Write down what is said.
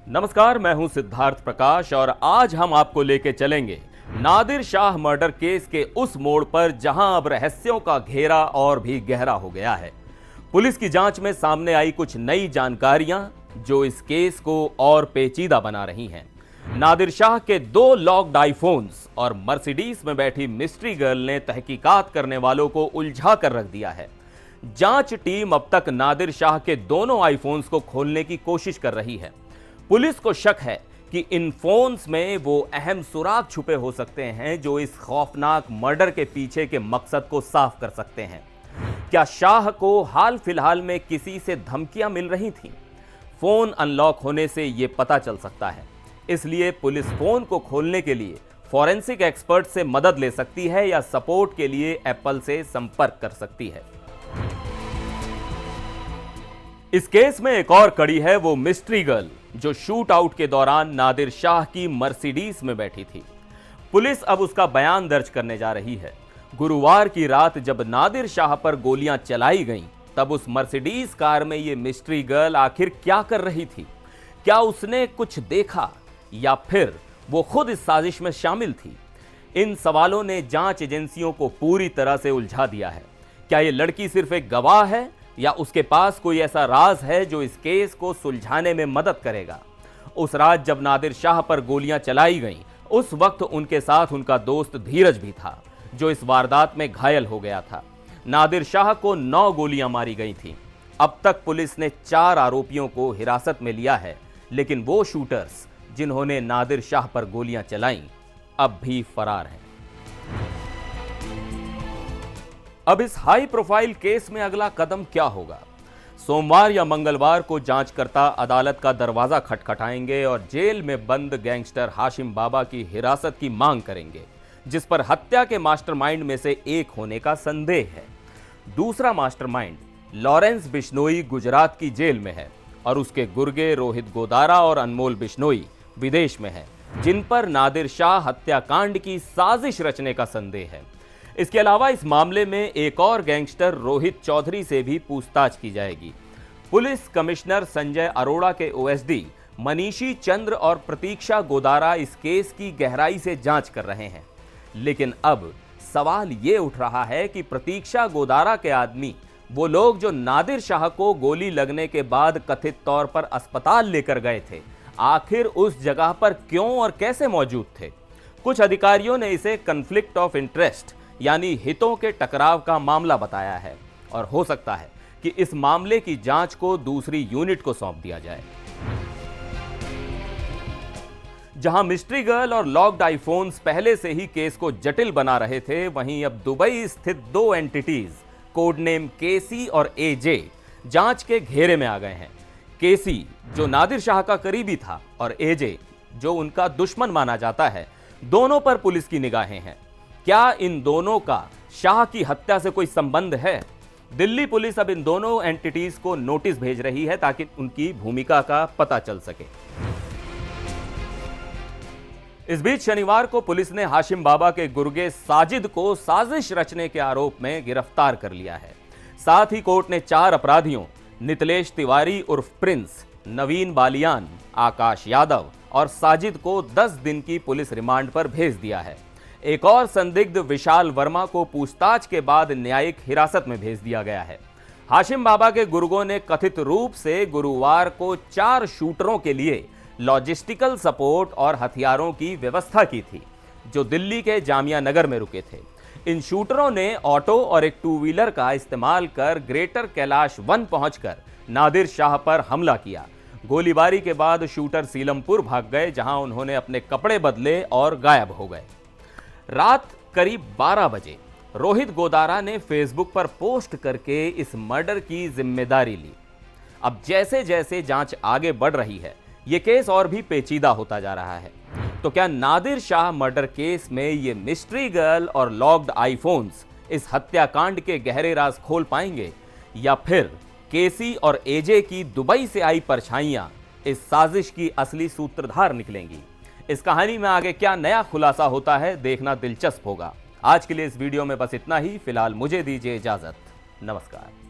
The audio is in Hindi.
नमस्कार, मैं हूं सिद्धार्थ प्रकाश और आज हम आपको लेके चलेंगे नादिर शाह मर्डर केस के उस मोड़ पर जहां अब रहस्यों का घेरा और भी गहरा हो गया है। पुलिस की जांच में सामने आई कुछ नई जानकारियां जो इस केस को और पेचीदा बना रही हैं। नादिर शाह के 2 लॉक्ड आईफोन्स और मर्सिडीज में बैठी मिस्ट्री गर्ल ने तहकीकात करने वालों को उलझा कर रख दिया है। जांच टीम अब तक नादिर शाह के दोनों आईफोन्स को खोलने की कोशिश कर रही है। पुलिस को शक है कि इन फोन्स में वो अहम सुराग छुपे हो सकते हैं जो इस खौफनाक मर्डर के पीछे के मकसद को साफ कर सकते हैं। क्या शाह को हाल फिलहाल में किसी से धमकियां मिल रही थीं? फोन अनलॉक होने से यह पता चल सकता है। इसलिए पुलिस फोन को खोलने के लिए फॉरेंसिक एक्सपर्ट से मदद ले सकती है या सपोर्ट के लिए एप्पल से संपर्क कर सकती है। इस केस में एक और कड़ी है वो मिस्ट्री गर्ल जो शूट आउट के दौरान नादिर शाह की मर्सिडीज में बैठी थी। पुलिस अब उसका बयान दर्ज करने जा रही है। गुरुवार की रात जब नादिर शाह पर गोलियां चलाई गईं, तब उस मर्सिडीज कार में ये मिस्ट्री गर्ल आखिर क्या कर रही थी? क्या उसने कुछ देखा या फिर वो खुद इस साजिश में शामिल थी? इन सवालों ने जांच एजेंसियों को पूरी तरह से उलझा दिया है। क्या ये लड़की सिर्फ एक गवाह है या उसके पास कोई ऐसा राज है जो इस केस को सुलझाने में मदद करेगा? उस रात जब नादिर शाह पर गोलियां चलाई गईं, उस वक्त उनके साथ उनका दोस्त धीरज भी था जो इस वारदात में घायल हो गया था। नादिर शाह को 9 गोलियां मारी गई थीं। अब तक पुलिस ने 4 आरोपियों को हिरासत में लिया है, लेकिन वो शूटर्स जिन्होंने नादिर शाह पर गोलियां चलाईं अब भी फरार हैं। अब इस हाई प्रोफाइल केस में अगला कदम क्या होगा? सोमवार या मंगलवार को जांचकर्ता अदालत का दरवाजा खटखटाएंगे और जेल में बंद गैंगस्टर हाशिम बाबा की हिरासत की मांग करेंगे, जिस पर हत्या के मास्टरमाइंड में से एक होने का संदेह है। दूसरा मास्टरमाइंड लॉरेंस बिश्नोई गुजरात की जेल में है और उसके गुर्गे रोहित गोदारा और अनमोल बिश्नोई विदेश में हैं, जिन पर नादिर शाह हत्याकांड की साजिश रचने का संदेह है। इसके अलावा इस मामले में एक और गैंगस्टर रोहित चौधरी से भी पूछताछ की जाएगी। पुलिस कमिश्नर संजय अरोड़ा के ओएसडी मनीषी चंद्र और प्रतीक्षा गोदारा इस केस की गहराई से जांच कर रहे हैं। लेकिन अब सवाल ये उठ रहा है कि प्रतीक्षा गोदारा के आदमी, वो लोग जो नादिर शाह को गोली लगने के बाद कथित तौर पर अस्पताल लेकर गए थे, आखिर उस जगह पर क्यों और कैसे मौजूद थे? कुछ अधिकारियों ने इसे कन्फ्लिक्ट ऑफ इंटरेस्ट यानी हितों के टकराव का मामला बताया है और हो सकता है कि इस मामले की जांच को दूसरी यूनिट को सौंप दिया जाए। जहां मिस्ट्री गर्ल और लॉक्ड आईफोन्स पहले से ही केस को जटिल बना रहे थे, वहीं अब दुबई स्थित 2 एंटिटीज कोडनेम केसी और एजे जांच के घेरे में आ गए हैं। केसी जो नादिर शाह का करीबी था और एजे जो उनका दुश्मन माना जाता है, दोनों पर पुलिस की निगाहें हैं। क्या इन दोनों का शाह की हत्या से कोई संबंध है? दिल्ली पुलिस अब इन दोनों एंटिटीज को नोटिस भेज रही है ताकि उनकी भूमिका का पता चल सके। इस बीच शनिवार को पुलिस ने हाशिम बाबा के गुर्गे साजिद को साजिश रचने के आरोप में गिरफ्तार कर लिया है। साथ ही कोर्ट ने 4 अपराधियों नितलेश तिवारी उर्फ प्रिंस, नवीन बालियान, आकाश यादव और साजिद को 10 दिन की पुलिस रिमांड पर भेज दिया है। एक और संदिग्ध विशाल वर्मा को पूछताछ के बाद न्यायिक हिरासत में भेज दिया गया है। हाशिम बाबा के गुर्गों ने कथित रूप से गुरुवार को 4 शूटरों के लिए लॉजिस्टिकल सपोर्ट और हथियारों की व्यवस्था की थी, जो दिल्ली के जामिया नगर में रुके थे। इन शूटरों ने ऑटो और एक 2 व्हीलर का इस्तेमाल कर ग्रेटर कैलाश वन पहुंचकर नादिर शाह पर हमला किया। गोलीबारी के बाद शूटर सीलमपुर भाग गए, जहां उन्होंने अपने कपड़े बदले और गायब हो गए। रात करीब 12 बजे रोहित गोदारा ने फेसबुक पर पोस्ट करके इस मर्डर की जिम्मेदारी ली। अब जैसे जैसे जांच आगे बढ़ रही है, यह केस और भी पेचीदा होता जा रहा है। तो क्या नादिर शाह मर्डर केस में ये मिस्ट्री गर्ल और लॉक्ड आईफोन्स इस हत्याकांड के गहरे राज खोल पाएंगे, या फिर केसी और एजे की दुबई से आई परछाइयां इस साजिश की असली सूत्रधार निकलेंगी? इस कहानी में आगे क्या नया खुलासा होता है, देखना दिलचस्प होगा। आज के लिए इस वीडियो में बस इतना ही। फिलहाल मुझे दीजिए इजाजत। नमस्कार।